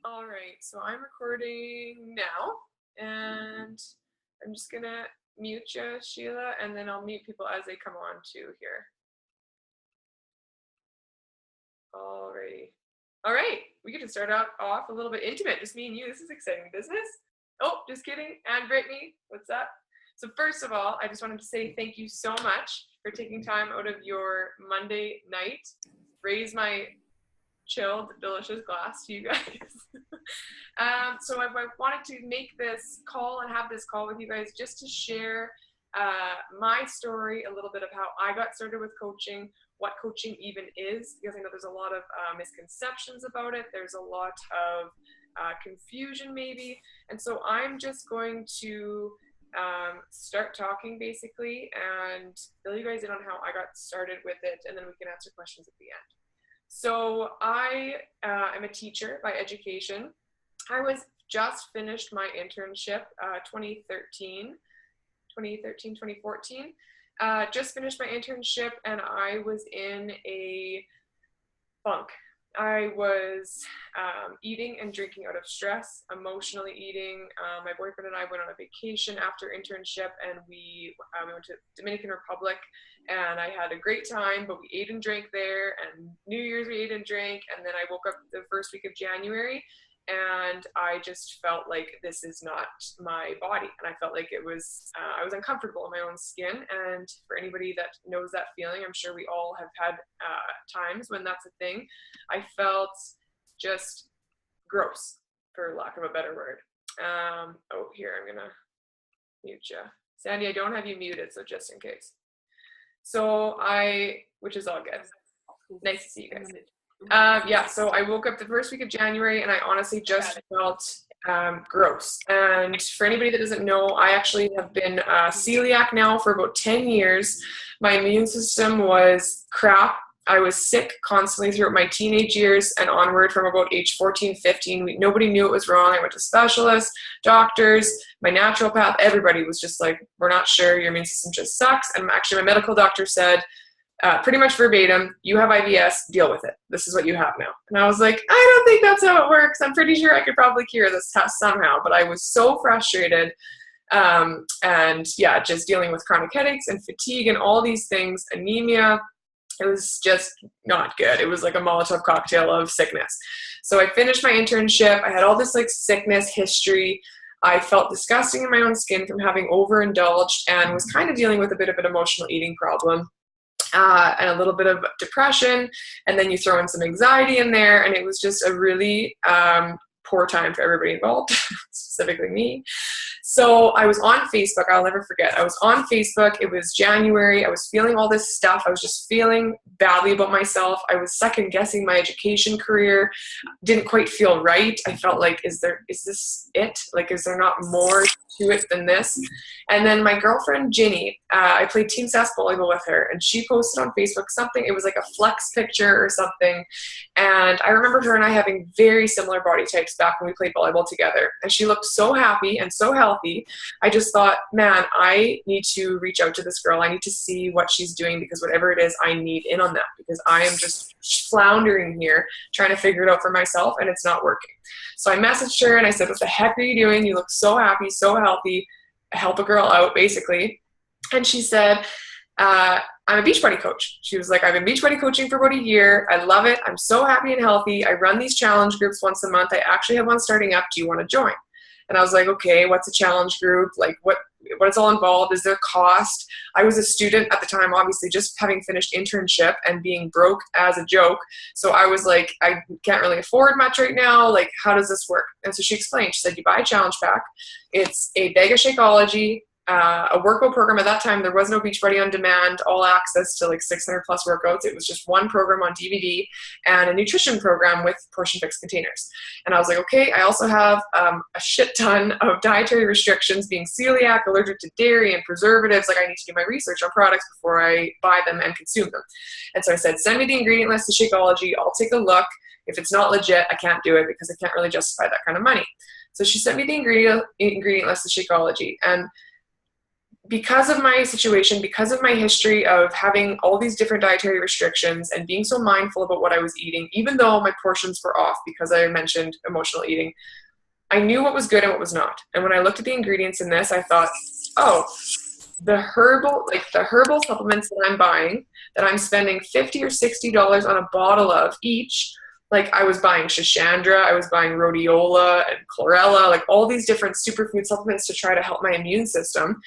All right, so I'm recording now, and I'm just gonna mute you, Sheila, and then I'll mute people as they come on too here. Alrighty. All right, we get to start out off a little bit intimate, just me and you. This is exciting business. Oh, just kidding. And Brittany, what's up? So first of all, I just wanted to say thank you so much for taking time out of your Monday night. Raise my chilled, delicious glass to you guys. So I wanted to make this call and have this call with you guys just to share my story, a little bit of how I got started with coaching, what coaching even is, because I know there's a lot of misconceptions about it. There's a lot of confusion maybe. And so I'm just going to start talking basically and fill you guys in on how I got started with it, and then we can answer questions at the end. So I am a teacher by education. I was just finished my internship 2013, 2014. Just finished my internship and I was in a funk. I was eating and drinking out of stress, emotionally eating. My boyfriend and I went on a vacation after internship, and we went to Dominican Republic, and I had a great time, but we ate and drank there, and New Year's we ate and drank, and then I woke up the first week of January, and I just felt like this is not my body, and I felt like it was I was uncomfortable in my own skin. And for anybody that knows that feeling, I'm sure we all have had times when that's a thing. I felt just gross, for lack of a better word. Oh, here, I'm gonna mute you. Sandy, I don't have you muted, so just in case. So which is all good. Nice to see you guys. Yeah, so I woke up the first week of January and I honestly just felt gross. And for anybody that doesn't know, I actually have been celiac now for about 10 years. My immune system was crap. I was sick constantly throughout my teenage years and onward from about age 14, 15. Nobody knew it was wrong. I went to specialists, doctors, my naturopath. Everybody was just like, we're not sure, your immune system just sucks. And actually my medical doctor said, pretty much verbatim, you have IBS, deal with it. This is what you have now. And I was like, I don't think that's how it works. I'm pretty sure I could probably cure this somehow. But I was so frustrated. And yeah, just dealing with chronic headaches and fatigue and all these things, anemia. It was just not good. It was like a Molotov cocktail of sickness. So I finished my internship. I had all this like sickness history. I felt disgusting in my own skin from having overindulged and was kind of dealing with a bit of an emotional eating problem. And a little bit of depression, and then you throw in some anxiety in there, and it was just a really poor time for everybody involved, specifically me. So I was on Facebook. I'll never forget. I was on Facebook. It was January. I was feeling all this stuff. I was just feeling badly about myself. I was second guessing my education career. Didn't quite feel right. I felt like, is this it? Like, is there not more to it than this? And then my girlfriend, Ginny, I played Team SAS volleyball with her, and she posted on Facebook something. It was like a flex picture or something. And I remember her and I having very similar body types back when we played volleyball together. And she looked so happy and so healthy. I just thought, man, I need to reach out to this girl. I need to see what she's doing, because whatever it is, I need in on that, because I am just floundering here trying to figure it out for myself, and it's not working. So I messaged her and I said, what the heck are you doing? You look so happy, so healthy. Help a girl out, basically. And she said, I'm a Beachbody coach. She was like, I've been Beachbody coaching for about a year. I love it. I'm so happy and healthy. I run these challenge groups once a month. I actually have one starting up. Do you want to join? And I was like, okay, what's a challenge group? Like, what's all involved? Is there cost? I was a student at the time, obviously, just having finished internship and being broke as a joke. So I was like, I can't really afford much right now. Like, how does this work? And so she explained. She said, you buy a challenge pack. It's a bag of Shakeology, a workout program. At that time, there was no Beachbody on demand, all access to like 600 plus workouts. It was just one program on DVD and a nutrition program with portion fixed containers. And I was like, okay, I also have a shit ton of dietary restrictions, being celiac, allergic to dairy and preservatives. Like, I need to do my research on products before I buy them and consume them. And so I said, send me the ingredient list to Shakeology. I'll take a look. If it's not legit, I can't do it, because I can't really justify that kind of money. So she sent me the ingredient list to Shakeology. And because of my situation, because of my history of having all these different dietary restrictions and being so mindful about what I was eating, even though my portions were off because I mentioned emotional eating, I knew what was good and what was not. And when I looked at the ingredients in this, I thought, oh, the herbal supplements that I'm buying, that I'm spending $50 or $60 on a bottle of each, like I was buying Shashandra, I was buying rhodiola and chlorella, like all these different superfood supplements to try to help my immune system.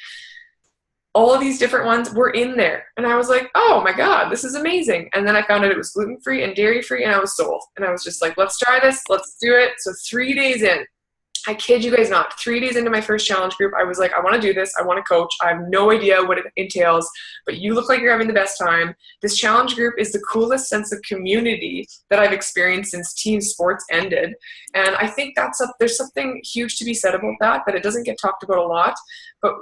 All of these different ones were in there. And I was like, oh my God, this is amazing. And then I found out it was gluten-free and dairy-free, and I was sold. And I was just like, let's try this, let's do it. So 3 days in, I kid you guys not, 3 days into my first challenge group, I was like, I want to do this. I want to coach. I have no idea what it entails, but you look like you're having the best time. This challenge group is the coolest sense of community that I've experienced since team sports ended. And I think there's something huge to be said about that it doesn't get talked about a lot. But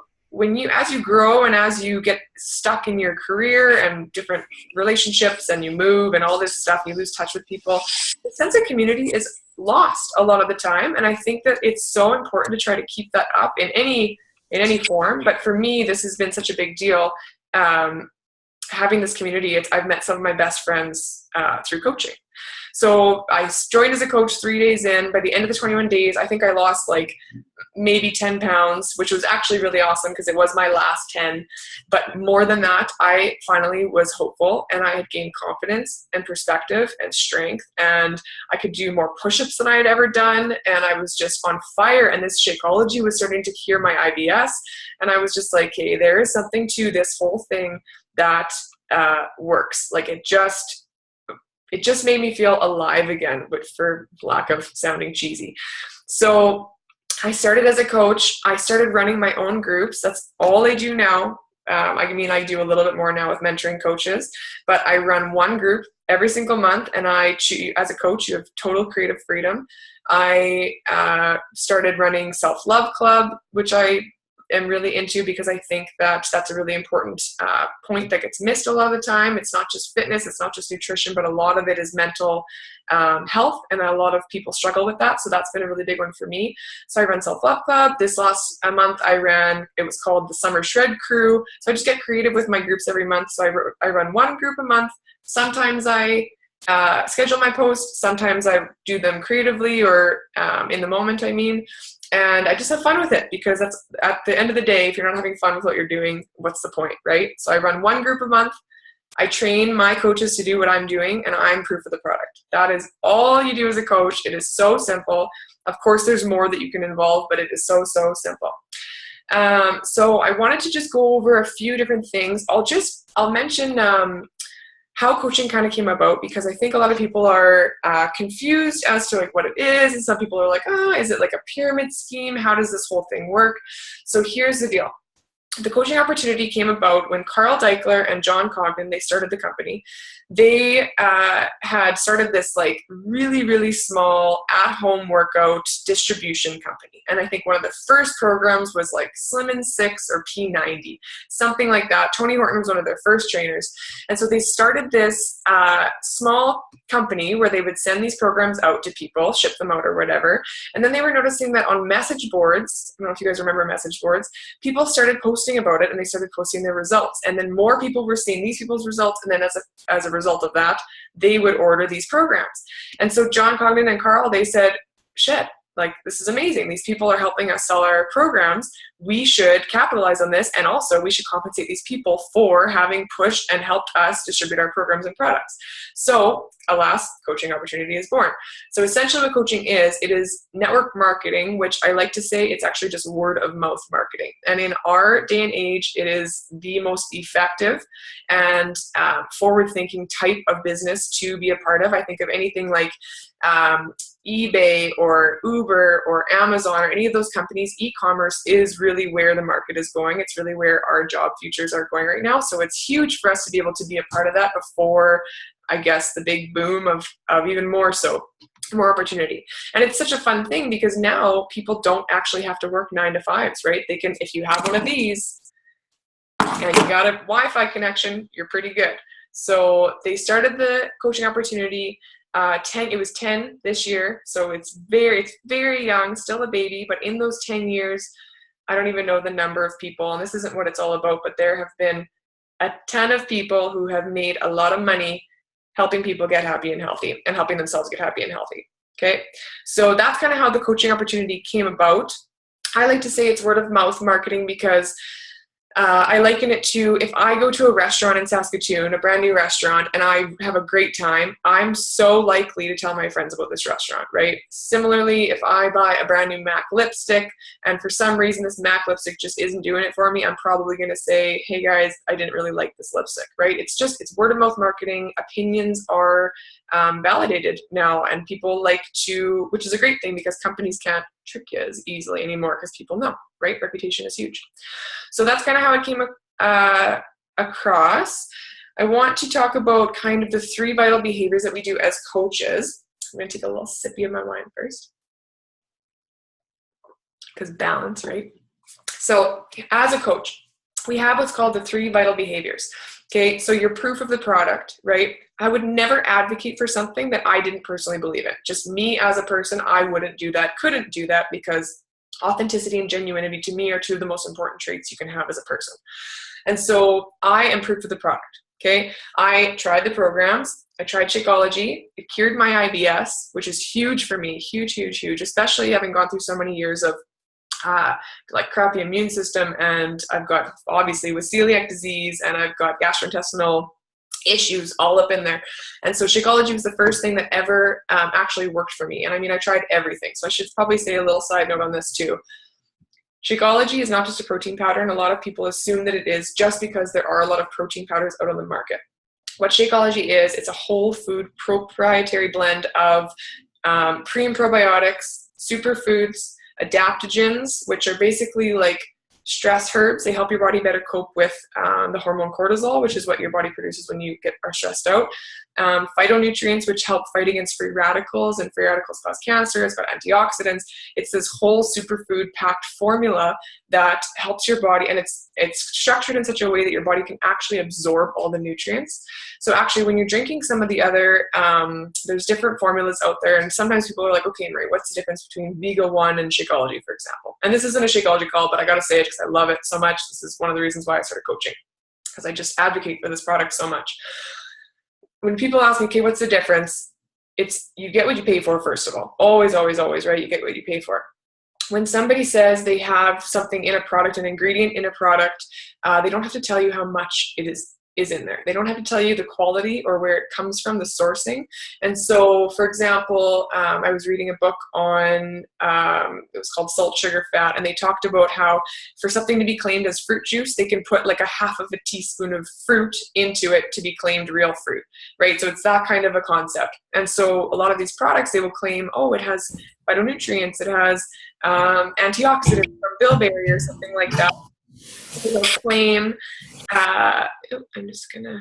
as you grow and as you get stuck in your career and different relationships and you move and all this stuff, you lose touch with people, the sense of community is lost a lot of the time. And I think that it's so important to try to keep that up in any form. But for me, this has been such a big deal. Having this community, I've met some of my best friends through coaching. So I joined as a coach 3 days in. By the end of the 21 days, I think I lost like maybe 10 pounds, which was actually really awesome because it was my last 10. But more than that, I finally was hopeful, and I had gained confidence and perspective and strength, and I could do more push-ups than I had ever done. And I was just on fire, and this Shakeology was starting to cure my IBS. And I was just like, hey, there is something to this whole thing that works. Like it just made me feel alive again, but for lack of sounding cheesy. So I started as a coach. I started running my own groups. That's all I do now. I do a little bit more now with mentoring coaches, but I run one group every single month, and as a coach, you have total creative freedom. I started running Self-Love Club, which I am really into because I think that that's a really important point that gets missed a lot of the time. It's not just fitness, it's not just nutrition, but a lot of it is mental health, and a lot of people struggle with that. So that's been a really big one for me. So I run Self-Love Club. This last month it was called the Summer Shred Crew. So I just get creative with my groups every month. So I run one group a month. Sometimes I schedule my posts. Sometimes I do them creatively or in the moment, and I just have fun with it, because that's at the end of the day, if you're not having fun with what you're doing, what's the point, right? So I run one group a month. I train my coaches to do what I'm doing, and I'm proof of the product. That is all you do as a coach. It is so simple. Of course, there's more that you can involve, but it is so, so simple. So I wanted to just go over a few different things. I'll mention how coaching kind of came about, because I think a lot of people are confused as to like what it is, and some people are like, is it like a pyramid scheme? How does this whole thing work? So here's the deal. The coaching opportunity came about when Carl Deichler and John Cogden, they started the company. They had started this like really, really small at-home workout distribution company. And I think one of the first programs was like Slim in 6 or P90, something like that. Tony Horton was one of their first trainers. And so they started this small company where they would send these programs out to people, ship them out or whatever. And then they were noticing that on message boards, I don't know if you guys remember message boards, people started posting about it, and they started posting their results. And then more people were seeing these people's results, and then as a result of that, they would order these programs. And so John Cogden and Carl, they said, shit, like this is amazing. These people are helping us sell our programs. We should capitalize on this, and also we should compensate these people for having pushed and helped us distribute our programs and products. So alas, coaching opportunity is born. So essentially what coaching is, it is network marketing, which I like to say it's actually just word of mouth marketing. And in our day and age, it is the most effective and forward-thinking type of business to be a part of. I think of anything like eBay or Uber or Amazon or any of those companies. E-commerce is really where the market is going. It's really where our job futures are going right now. So it's huge for us to be able to be a part of that before, I guess, the big boom of even more opportunity. And it's such a fun thing because now people don't actually have to work 9 to 5s, right? They can, if you have one of these and you got a Wi-Fi connection, you're pretty good. So they started the coaching opportunity. It was 10 this year, so it's very young, still a baby, but in those 10 years, I don't even know the number of people, and this isn't what it's all about, but there have been a ton of people who have made a lot of money helping people get happy and healthy and helping themselves get happy and healthy. Okay. So that's kind of how the coaching opportunity came about. I like to say it's word of mouth marketing because I liken it to if I go to a restaurant in Saskatoon, a brand new restaurant, and I have a great time, I'm so likely to tell my friends about this restaurant, right? Similarly, if I buy a brand new MAC lipstick and for some reason this MAC lipstick just isn't doing it for me, I'm probably going to say, hey guys, I didn't really like this lipstick, right? It's word of mouth marketing. Opinions are validated now, and people like to, which is a great thing because companies can't trick you as easily anymore because people know, right? Reputation is huge. So that's kind of how it came across. I want to talk about kind of the 3 vital behaviors that we do as coaches. I'm going to take a little sippy of my wine first because balance, right? So as a coach, we have what's called the 3 vital behaviors. Okay, so your proof of the product, right? I would never advocate for something that I didn't personally believe in. Just me as a person, I wouldn't do that, couldn't do that, because authenticity and genuinity to me are 2 of the most important traits you can have as a person. And so I am proof of the product. Okay, I tried the programs. I tried Shakeology. It cured my IBS, which is huge for me, huge, huge, huge, especially having gone through so many years of like crappy immune system, and I've got obviously with celiac disease, and I've got gastrointestinal issues all up in there. And so Shakeology was the first thing that ever actually worked for me. And I mean, I tried everything. So I should probably say a little side note on this too. Shakeology is not just a protein powder, and a lot of people assume that it is just because there are a lot of protein powders out on the market. What Shakeology is, it's a whole food proprietary blend of pre and probiotics, superfoods, adaptogens, which are basically like stress herbs. They help your body better cope with the hormone cortisol, which is what your body produces when you are stressed out. Phytonutrients, which help fight against free radicals, and free radicals cause cancer. It's got antioxidants. It's this whole superfood packed formula that helps your body, and it's structured in such a way that your body can actually absorb all the nutrients. So actually, when you're drinking some of the other, there's different formulas out there, and sometimes people are like, okay, Marie, what's the difference between Viga One and Shakeology, for example? And this isn't a Shakeology call, but I gotta say it because I love it so much. This is one of the reasons why I started coaching, because I just advocate for this product so much. When people ask me, okay, what's the difference? It's you get what you pay for, first of all. Always, always, always, right? You get what you pay for. When somebody says they have something in a product, an ingredient in a product, they don't have to tell you how much it is in there. They don't have to tell you the quality or where it comes from, the sourcing. And so, for example, I was reading a book on, it was called Salt, Sugar, Fat, and they talked about how for something to be claimed as fruit juice, they can put like a half of a teaspoon of fruit into it to be claimed real fruit, right? So it's that kind of a concept. And so a lot of these products, they will claim, oh, it has phytonutrients, it has antioxidants from bilberry or something like that. It'll claim, I'm just gonna,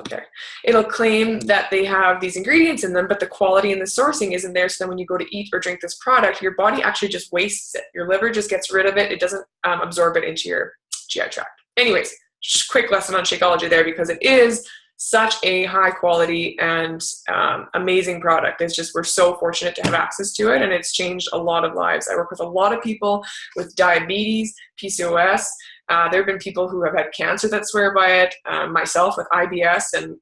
there. It'll claim that they have these ingredients in them, but the quality and the sourcing isn't there. So then when you go to eat or drink this product, your body actually just wastes it. Your liver just gets rid of it. It doesn't absorb it into your GI tract. Anyways, just quick lesson on Shakeology there, because it is such a high quality and amazing product. It's just, we're so fortunate to have access to it, and it's changed a lot of lives. I work with a lot of people with diabetes, PCOS. There have been people who have had cancer that swear by it, myself with IBS, and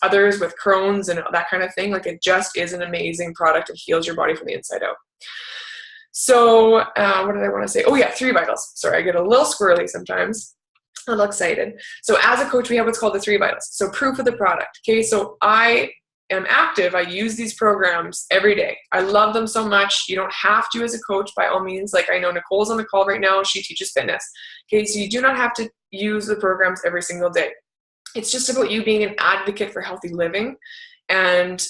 others with Crohn's and that kind of thing. Like, it just is an amazing product. It heals your body from the inside out. So what did I want to say? Oh yeah, 3 vitals. Sorry, I get a little squirrely sometimes. A little excited. So as a coach, we have what's called the 3 vitals. So proof of the product. Okay, so I am active. I use these programs every day. I love them so much. You don't have to as a coach, by all means. Like, I know Nicole's on the call right now. She teaches fitness. Okay, so you do not have to use the programs every single day. It's just about you being an advocate for healthy living and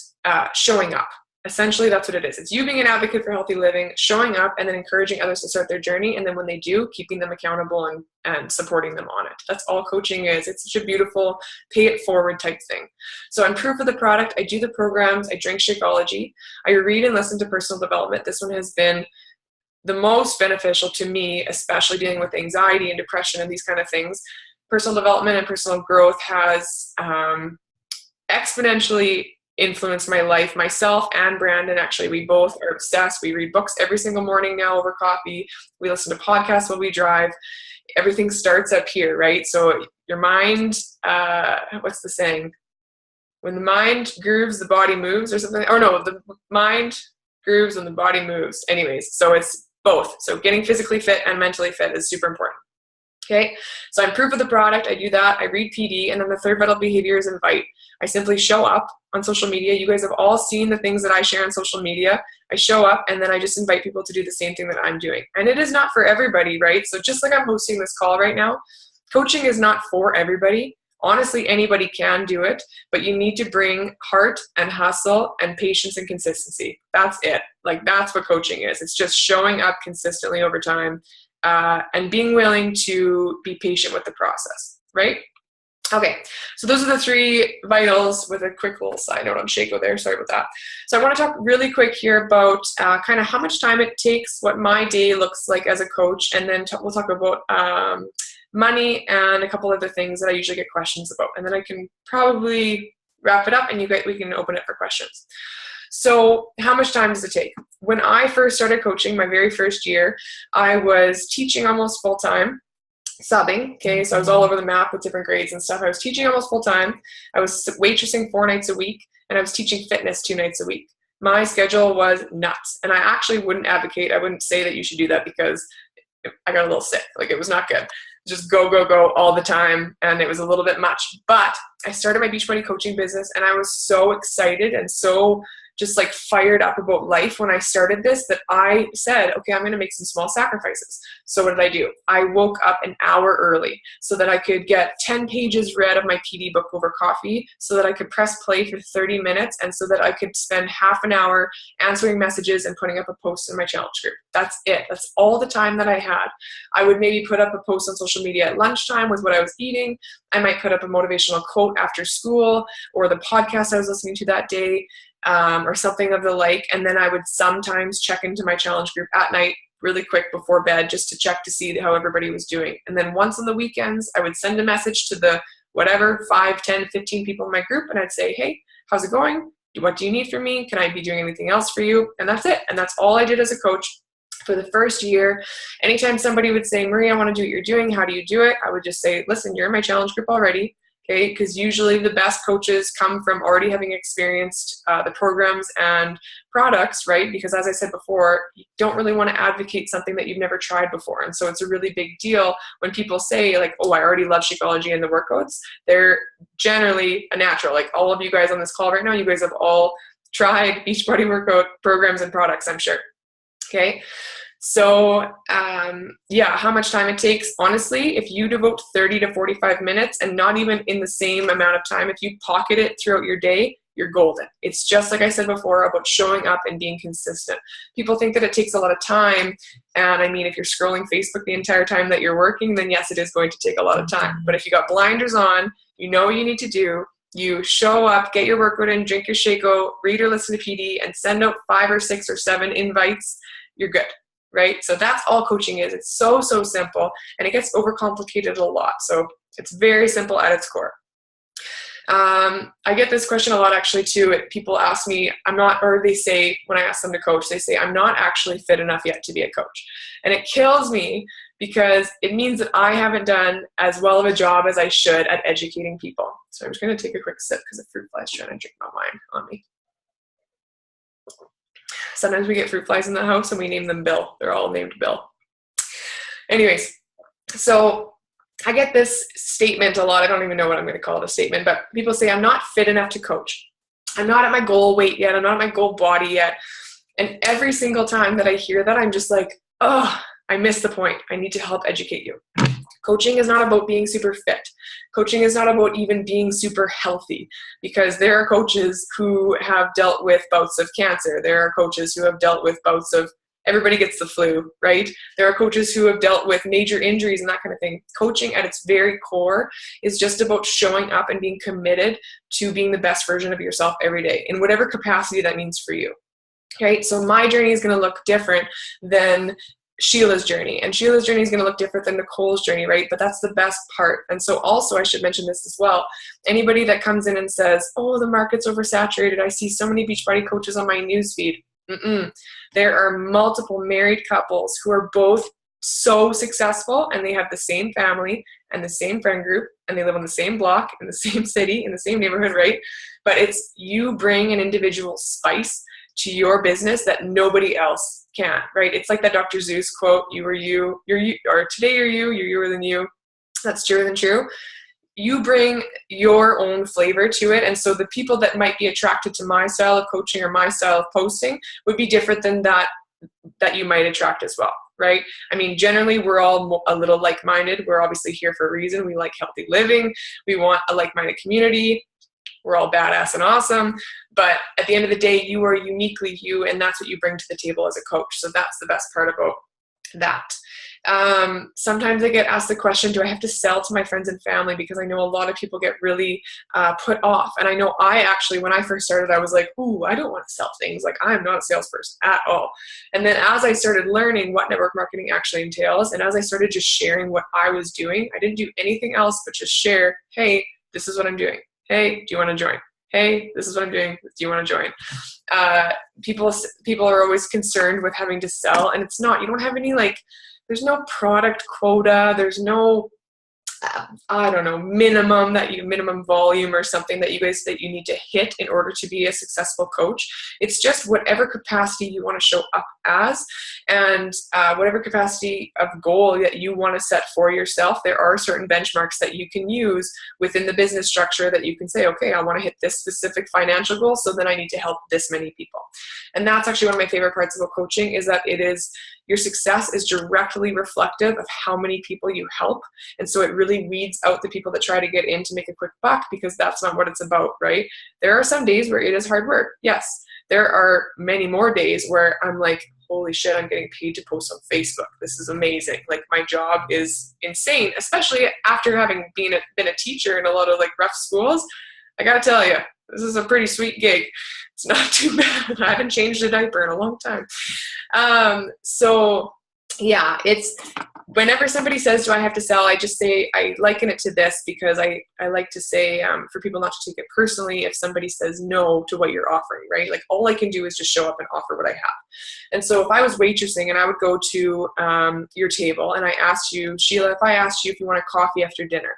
showing up. Essentially, that's what it is. It's you being an advocate for healthy living, showing up, and then encouraging others to start their journey. And then when they do, keeping them accountable and supporting them on it. That's all coaching is. It's such a beautiful pay it forward type thing. So I'm proof of the product. I do the programs. I drink Shakeology. I read and listen to personal development. This one has been the most beneficial to me, especially dealing with anxiety and depression and these kind of things. Personal development and personal growth has exponentially influenced my life. Myself and Brandon, actually, we both are obsessed. We read books every single morning now over coffee. We listen to podcasts while we drive. Everything starts up here, right? So your mind, what's the saying? When the mind grooves, the body moves, or something. Or no, the mind grooves when the body moves. Anyways, so it's both. So getting physically fit and mentally fit is super important. Okay, so I'm proof of the product. I do that. I read PD. And then the third vital behavior is invite. I simply show up on social media. You guys have all seen the things that I share on social media. I show up and then I just invite people to do the same thing that I'm doing. And it is not for everybody, right? So just like I'm hosting this call right now, coaching is not for everybody. Honestly, anybody can do it, but you need to bring heart and hustle and patience and consistency. That's it. Like, that's what coaching is. It's just showing up consistently over time and being willing to be patient with the process, right? Okay, so those are the three vitals with a quick little side note on Shaco there. Sorry about that. So I want to talk really quick here about kind of how much time it takes, what my day looks like as a coach, and then we'll talk about money and a couple other things that I usually get questions about. And then I can probably wrap it up and we can open it for questions. So how much time does it take? When I first started coaching, my very first year, I was teaching almost full-time, subbing, okay? So I was all over the map with different grades and stuff. I was teaching almost full-time. I was waitressing 4 nights a week, and I was teaching fitness 2 nights a week. My schedule was nuts, and I actually wouldn't advocate, I wouldn't say that you should do that because I got a little sick. Like, it was not good. Just go, go, go all the time, and it was a little bit much. But I started my Beachbody coaching business, and I was so excited and so just like fired up about life when I started this that I said, okay, I'm going to make some small sacrifices. So what did I do? I woke up an hour early so that I could get 10 pages read of my PD book over coffee, so that I could press play for 30 minutes, and so that I could spend half an hour answering messages and putting up a post in my challenge group. That's it. That's all the time that I had. I would maybe put up a post on social media at lunchtime with what I was eating. I might put up a motivational quote after school, or the podcast I was listening to that day, or something of the like. And then I would sometimes check into my challenge group at night really quick before bed just to check to see how everybody was doing. And then once on the weekends, I would send a message to the whatever 5, 10, 15 people in my group, and I'd say, hey, how's it going? What do you need from me? Can I be doing anything else for you? And that's it. And that's all I did as a coach for the first year. Anytime somebody would say, Marie, I want to do what you're doing, how do you do it? I would just say, listen, you're in my challenge group already. Okay, because usually the best coaches come from already having experienced the programs and products, right? Because as I said before, you don't really want to advocate something that you've never tried before. And so it's a really big deal when people say like, oh, I already love Shakeology and the workouts. They're generally a natural. Like all of you guys on this call right now, you guys have all tried Beachbody workout programs and products, I'm sure. Okay. So, yeah, how much time it takes, honestly, if you devote 30 to 45 minutes and not even in the same amount of time, if you pocket it throughout your day, you're golden. It's just like I said before about showing up and being consistent. People think that it takes a lot of time. And I mean, if you're scrolling Facebook the entire time that you're working, then yes, it is going to take a lot of time. But if you got blinders on, you know what you need to do. You show up, get your workout in, drink your Shaco, read or listen to PD, and send out 5 or 6 or 7 invites, you're good. Right? So that's all coaching is. It's so, so simple, and it gets overcomplicated a lot. So it's very simple at its core. I get this question a lot actually too. People ask me, or they say, when I ask them to coach, they say, I'm not actually fit enough yet to be a coach. And it kills me because it means that I haven't done as well of a job as I should at educating people. So I'm just going to take a quick sip because the fruit fly is trying to drink my wine on me. Sometimes we get fruit flies in the house and we name them Bill. They're all named Bill. Anyways, so I get this statement a lot. I don't even know what I'm going to call it a statement, but people say, I'm not fit enough to coach. I'm not at my goal weight yet. I'm not at my goal body yet. And every single time that I hear that, I'm just like, oh, I missed the point. I need to help educate you. Coaching is not about being super fit. Coaching is not about even being super healthy, because there are coaches who have dealt with bouts of cancer. There are coaches who have dealt with bouts of everybody gets the flu, right? There are coaches who have dealt with major injuries and that kind of thing. Coaching at its very core is just about showing up and being committed to being the best version of yourself every day in whatever capacity that means for you. Right? So my journey is going to look different than Sheila's journey, and Sheila's journey is going to look different than Nicole's journey, right? But that's the best part. And so also I should mention this as well. Anybody that comes in and says, oh, the market's oversaturated, I see so many Beachbody coaches on my newsfeed. There are multiple married couples who are both so successful, and they have the same family and the same friend group, and they live on the same block in the same city in the same neighborhood, right? But it's, you bring an individual spice to your business that nobody else can, right? It's like that Dr. Seuss quote, you are you, you're you, or today you're you're than you. That's truer than true. You bring your own flavor to it. And so the people that might be attracted to my style of coaching or my style of posting would be different than that you might attract as well, right? I mean, generally we're all a little like-minded. We're obviously here for a reason. We like healthy living. We want a like-minded community. We're all badass and awesome. But at the end of the day, you are uniquely you, and that's what you bring to the table as a coach. So that's the best part about that. Sometimes I get asked the question, do I have to sell to my friends and family? Because I know a lot of people get really put off. And I know I actually, when I first started, I was like, ooh, I don't want to sell things. Like, I'm not a salesperson at all. And then as I started learning what network marketing actually entails, and as I started just sharing what I was doing, I didn't do anything else but just share, hey, this is what I'm doing. Hey, do you want to join? Hey, this is what I'm doing. Do you want to join? People are always concerned with having to sell, and it's not. You don't have any, like, there's no product quota. There's no, I don't know, minimum volume or something that you need to hit in order to be a successful coach. It's just whatever capacity you want to show up as, and whatever capacity of goal that you want to set for yourself. There are certain benchmarks that you can use within the business structure that you can say, okay, I want to hit this specific financial goal, so then I need to help this many people. And that's actually one of my favorite parts about coaching, is that your success is directly reflective of how many people you help. And so it really weeds out the people that try to get in to make a quick buck, because that's not what it's about, right? There are some days where it is hard work. Yes. There are many more days where I'm like, holy shit, I'm getting paid to post on Facebook. This is amazing. Like, my job is insane, especially after having been a teacher in a lot of like rough schools. I gotta tell you, this is a pretty sweet gig. It's not too bad. I haven't changed a diaper in a long time. So yeah, it's, whenever somebody says, do I have to sell? I just say, I liken it to this, because I like to say, for people not to take it personally, if somebody says no to what you're offering, right? Like, all I can do is just show up and offer what I have. And so if I was waitressing and I would go to your table and I asked you, Sheila, if I asked you if you want a coffee after dinner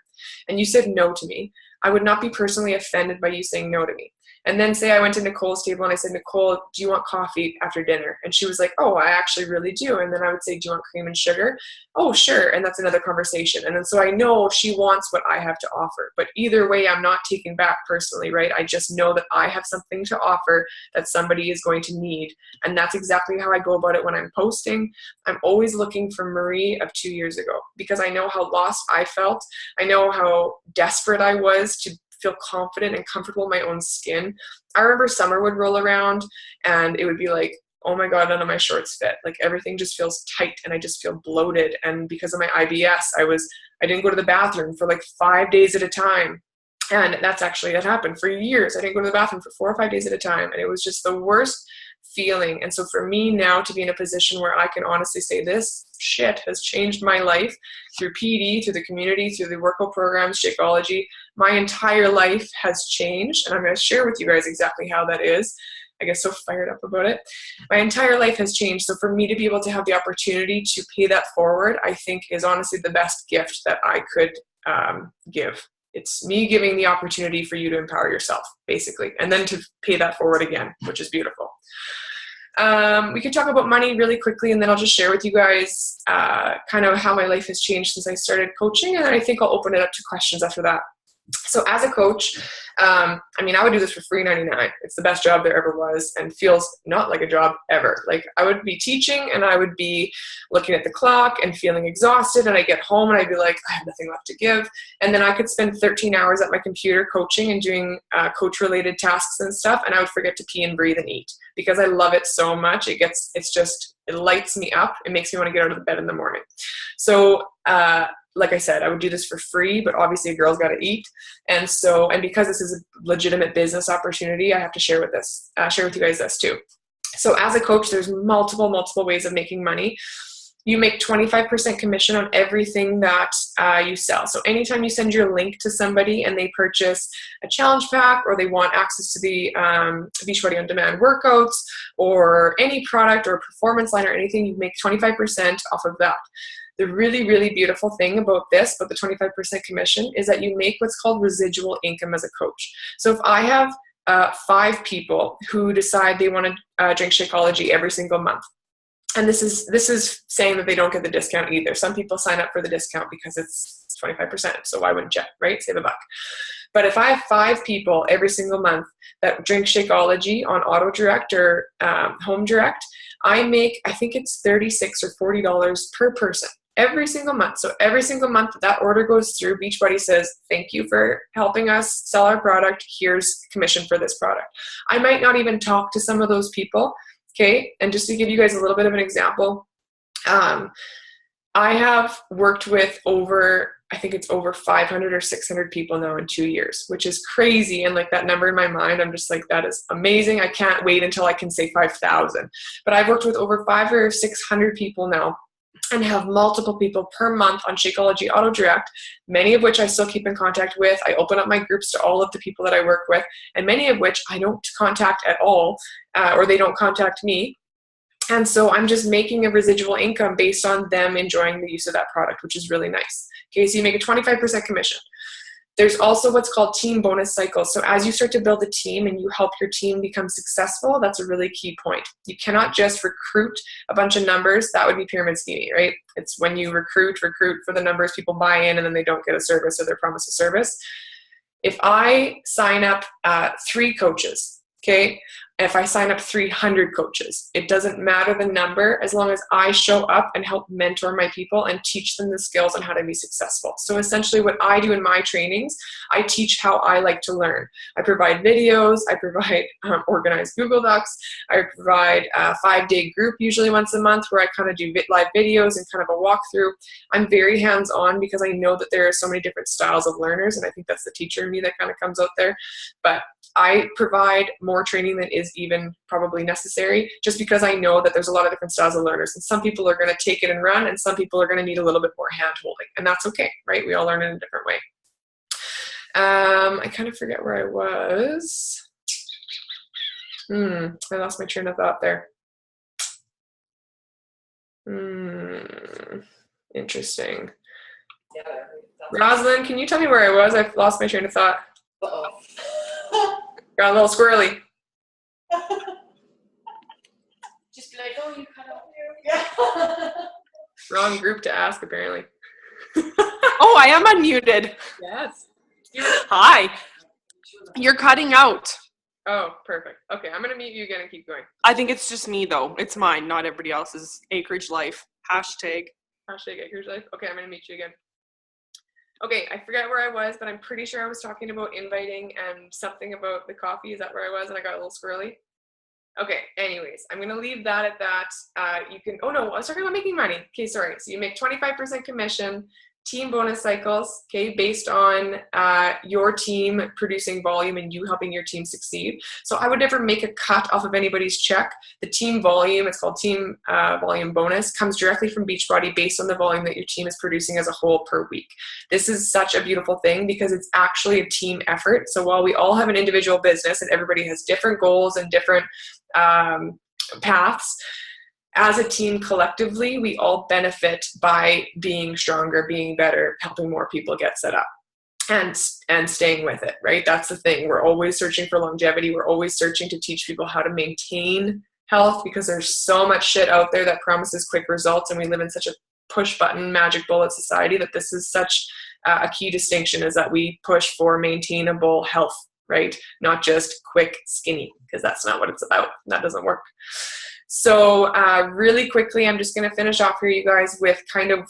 and you said no to me, I would not be personally offended by you saying no to me. And then say I went to Nicole's table and I said, Nicole, do you want coffee after dinner? And she was like, oh, I actually really do. And then I would say, do you want cream and sugar? Oh, sure. And that's another conversation. And then so I know she wants what I have to offer. But either way, I'm not taken back personally, right? I just know that I have something to offer that somebody is going to need. And that's exactly how I go about it when I'm posting. I'm always looking for Marie of 2 years ago, because I know how lost I felt. I know how desperate I was to feel confident and comfortable in my own skin. I remember summer would roll around and it would be like, oh my God, none of my shorts fit. Like, everything just feels tight and I just feel bloated. And because of my IBS, I didn't go to the bathroom for like 5 days at a time. And that happened for years. I didn't go to the bathroom for 4 or 5 days at a time. And it was just the worst feeling. And so for me now to be in a position where I can honestly say this shit has changed my life through PD, through the community, through the workout programs, Shakeology, my entire life has changed. And I'm going to share with you guys exactly how that is. I get so fired up about it. My entire life has changed. So for me to be able to have the opportunity to pay that forward, I think is honestly the best gift that I could give. It's me giving the opportunity for you to empower yourself, basically, and then to pay that forward again, which is beautiful. We could talk about money really quickly, and then I'll just share with you guys kind of how my life has changed since I started coaching, and then I think I'll open it up to questions after that. So as a coach, I would do this for free 99. It's the best job there ever was and feels not like a job ever. Like, I would be teaching and I would be looking at the clock and feeling exhausted, and I get home and I'd be like, I have nothing left to give. And then I could spend 13 hours at my computer coaching and doing coach-related tasks and stuff, and I would forget to pee and breathe and eat because I love it so much. It lights me up. It makes me want to get out of the bed in the morning. So, like I said, I would do this for free, but obviously a girl's got to eat. And because this is a legitimate business opportunity, I have to share with you guys this too. So as a coach, there's multiple ways of making money. you make 25% commission on everything that you sell. So anytime you send your link to somebody and they purchase a challenge pack, or they want access to the Beachbody On Demand workouts, or any product or performance line or anything, you make 25% off of that. The really, really beautiful thing about this, but the 25% commission, is that you make what's called residual income as a coach. So if I have 5 people who decide they want to drink Shakeology every single month, and this is saying that they don't get the discount either. Some people sign up for the discount because it's 25%, so why wouldn't you, right? Save a buck. But if I have 5 people every single month that drink Shakeology on auto direct or home direct, I make, I think it's $36 or $40 per person every single month. So every single month that order goes through, Beachbody says, thank you for helping us sell our product. Here's commission for this product. I might not even talk to some of those people. Okay. And just to give you guys a little bit of an example, I have worked with I think it's over 500 or 600 people now in 2 years, which is crazy. And like that number in my mind, I'm just like, that is amazing. I can't wait until I can say 5,000. But I've worked with over 500 or 600 people now, and have multiple people per month on Shakeology Auto Direct, many of which I still keep in contact with. I open up my groups to all of the people that I work with, and many of which I don't contact at all, or they don't contact me. And so I'm just making a residual income based on them enjoying the use of that product, which is really nice. Okay, so you make a 25% commission. There's also what's called team bonus cycles. So as you start to build a team and you help your team become successful, that's a really key point. You cannot just recruit a bunch of numbers. That would be pyramid scheming, right? It's when you recruit for the numbers, people buy in, and then they don't get a service or they're promised a service. If I sign up 3 coaches, okay, if I sign up 300 coaches, it doesn't matter the number as long as I show up and help mentor my people and teach them the skills on how to be successful. So essentially what I do in my trainings, I teach how I like to learn. I provide videos, I provide organized Google Docs, I provide a 5-day group usually once a month where I kind of do live videos and kind of a walkthrough. I'm very hands-on because I know that there are so many different styles of learners, and I think that's the teacher in me that kind of comes out there. But I provide more training than is even probably necessary, just because I know that there's a lot of different styles of learners, and some people are going to take it and run, and some people are going to need a little bit more hand holding, and that's okay, right? We all learn in a different way. I kind of forget where I was. I lost my train of thought there. Interesting. Rosalind, can you tell me where I was? I've lost my train of thought. Got a little squirrely. Just be like, oh, you cut out there. Yeah. Wrong group to ask, apparently. Oh, I am unmuted. Yes. Hi. You're cutting out. Oh, perfect. Okay, I'm going to mute you again and keep going. I think it's just me, though. It's mine, not everybody else's. Acreage Life. Hashtag. Acreage Life. Okay, I'm going to mute you again. Okay, I forget where I was, but I'm pretty sure I was talking about inviting and something about the coffee. Is that where I was? And I got a little squirrely. Okay, anyways, I'm going to leave that at that. You can, oh no, I was talking about making money. Okay, sorry. So you make 25% commission, team bonus cycles, okay, based on your team producing volume and you helping your team succeed. So I would never make a cut off of anybody's check. The team volume, it's called team volume bonus, comes directly from Beachbody based on the volume that your team is producing as a whole per week. This is such a beautiful thing because it's actually a team effort. So while we all have an individual business and everybody has different goals and different paths, as a team collectively, we all benefit by being stronger, being better, helping more people get set up and staying with it, right? That's the thing. We're always searching for longevity. We're always searching to teach people how to maintain health because there's so much shit out there that promises quick results, and we live in such a push button, magic bullet society that this is such a key distinction, is that we push for maintainable health, right? Not just quick skinny, because that's not what it's about. That doesn't work. So really quickly, I'm just going to finish off here, you guys, with kind of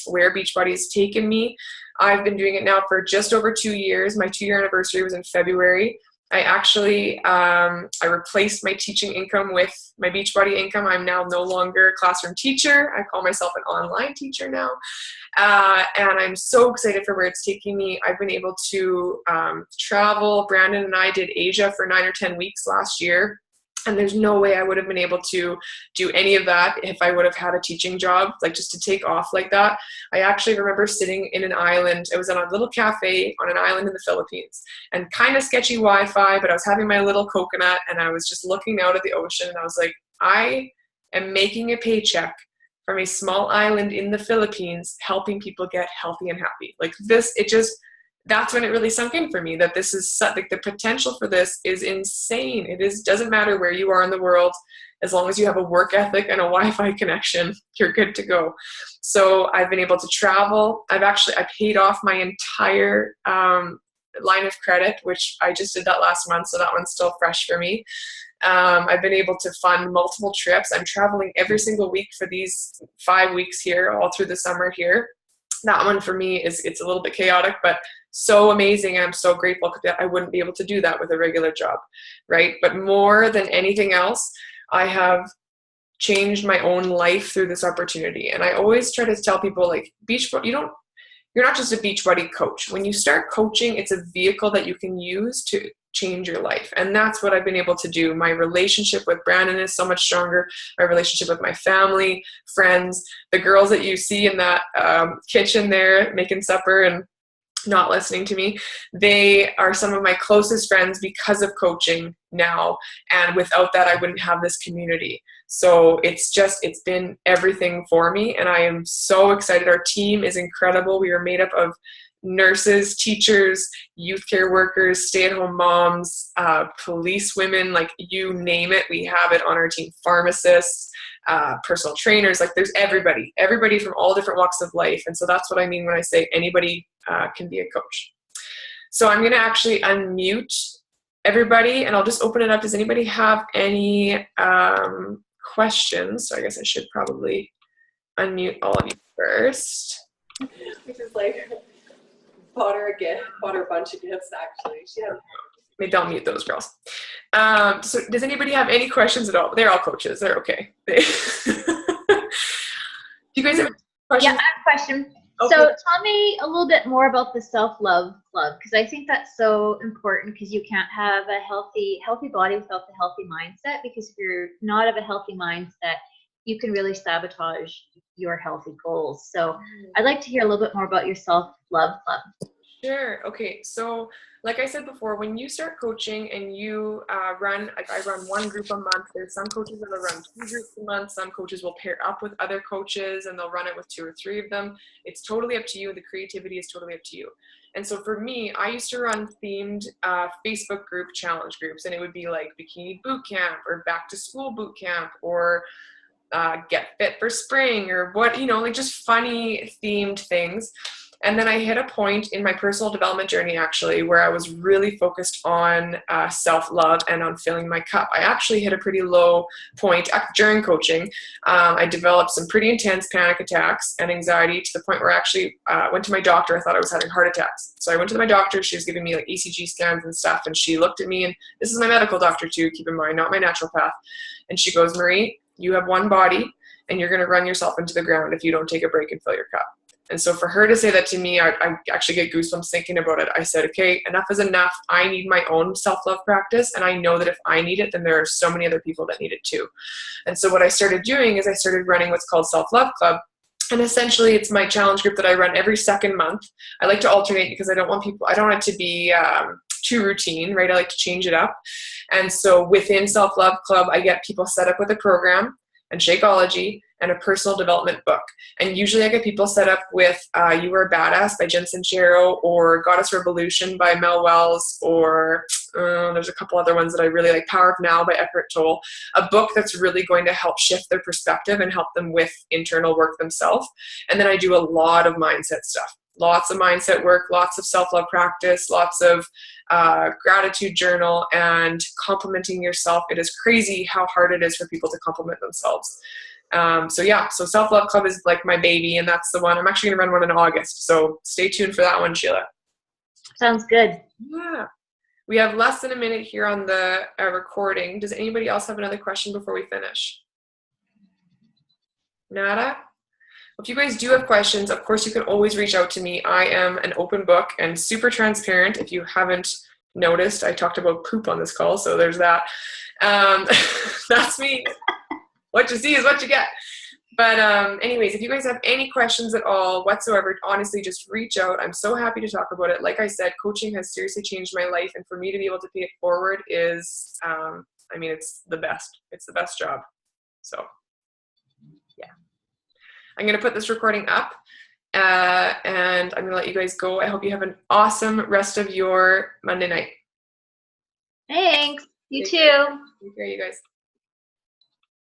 where Beachbody's taken me. I've been doing it now for just over 2 years. My 2-year anniversary was in February. I actually, I replaced my teaching income with my Beachbody income. I'm now no longer a classroom teacher. I call myself an online teacher now. And I'm so excited for where it's taking me. I've been able to travel. Brandon and I did Asia for 9 or 10 weeks last year. And there's no way I would have been able to do any of that if I would have had a teaching job, like just to take off like that. I actually remember sitting in an island. It was on a little cafe on an island in the Philippines, and kind of sketchy Wi-Fi, but I was having my little coconut and I was just looking out at the ocean, and I was like, I am making a paycheck from a small island in the Philippines helping people get healthy and happy. Like this, that's when it really sunk in for me that this is like the potential for this is insane. Doesn't matter where you are in the world, as long as you have a work ethic and a Wi-Fi connection, you're good to go. So I've been able to travel. I paid off my entire line of credit, which I just did that last month. So that one's still fresh for me. I've been able to fund multiple trips. I'm traveling every single week for these 5 weeks here, all through the summer here. That one for me it's a little bit chaotic, but so amazing. And I'm so grateful that I wouldn't be able to do that with a regular job, right? But more than anything else, I have changed my own life through this opportunity. And I always try to tell people, like, you're not just a Beachbody coach. When you start coaching, it's a vehicle that you can use to change your life. And that's what I've been able to do. My relationship with Brandon is so much stronger. My relationship with my family, friends, the girls that you see in that kitchen there making supper and not listening to me, they are some of my closest friends because of coaching now. And without that, I wouldn't have this community. So it's been everything for me. And I am so excited. Our team is incredible. We are made up of nurses, teachers, youth care workers, stay-at-home moms, police women, like you name it, we have it on our team. Pharmacists, personal trainers, like there's everybody from all different walks of life. And so that's what I mean when I say anybody can be a coach. So I'm going to actually unmute everybody and I'll just open it up. Does anybody have any questions? So I guess I should probably unmute all of you first. Which is like, bought her a bunch of gifts actually. Maybe I'll mute those girls. So does anybody have any questions at all? They're all coaches. They're okay. Do you guys have questions? Yeah, I have a question. Okay. So tell me a little bit more about the Self-Love Club, because I think that's so important, because you can't have a healthy body without the healthy mindset, because if you're not of a healthy mindset, you can really sabotage your healthy goals. So I'd like to hear a little bit more about your Self-Love Club. Sure. Okay. So like I said before, when you start coaching and you I run one group a month. There's some coaches that will run 2 groups a month. Some coaches will pair up with other coaches and they'll run it with 2 or 3 of them. It's totally up to you. The creativity is totally up to you. And so for me, I used to run themed Facebook group challenge groups, and it would be like bikini boot camp or back to school boot camp or get fit for spring or what, like just funny themed things. And then I hit a point in my personal development journey, actually, where I was really focused on self-love and on filling my cup. I actually hit a pretty low point during coaching. I developed some pretty intense panic attacks and anxiety to the point where I actually went to my doctor. I thought I was having heart attacks. So I went to my doctor. She was giving me like ECG scans and stuff. And she looked at me, and this is my medical doctor too, keep in mind, not my naturopath. And she goes, Marie, you have one body and you're going to run yourself into the ground if you don't take a break and fill your cup. And so for her to say that to me, I actually get goosebumps thinking about it. I said, okay, enough is enough. I need my own self-love practice. And I know that if I need it, then there are so many other people that need it too. And so what I started doing is I started running what's called Self-Love Club. And essentially it's my challenge group that I run every second month. I like to alternate because I don't want it to be too routine, right? I like to change it up. And so within Self-Love Club, I get people set up with a program and Shakeology and a personal development book. And usually I get people set up with You Are a Badass by Jen Sincero or Goddess Revolution by Mel Wells, or there's a couple other ones that I really like, Power of Now by Eckhart Tolle, a book that's really going to help shift their perspective and help them with internal work themselves. And then I do a lot of mindset stuff. Lots of mindset work, lots of self-love practice, lots of gratitude journal, and complimenting yourself. It is crazy how hard it is for people to compliment themselves. So Self-Love Club is like my baby, and that's the one. I'm actually going to run one in August. So stay tuned for that one, Sheila. Sounds good. Yeah. We have less than a minute here on the recording. Does anybody else have another question before we finish? Nada? If you guys do have questions, of course, you can always reach out to me. I am an open book and super transparent. If you haven't noticed, I talked about poop on this call, so there's that. That's me. What you see is what you get. But anyways, if you guys have any questions at all whatsoever, honestly, just reach out. I'm so happy to talk about it. Like I said, coaching has seriously changed my life. And for me to be able to pay it forward is, it's the best. It's the best job. So, yeah. I'm going to put this recording up and I'm going to let you guys go. I hope you have an awesome rest of your Monday night. Thanks. You Take too. care. Take care, you guys.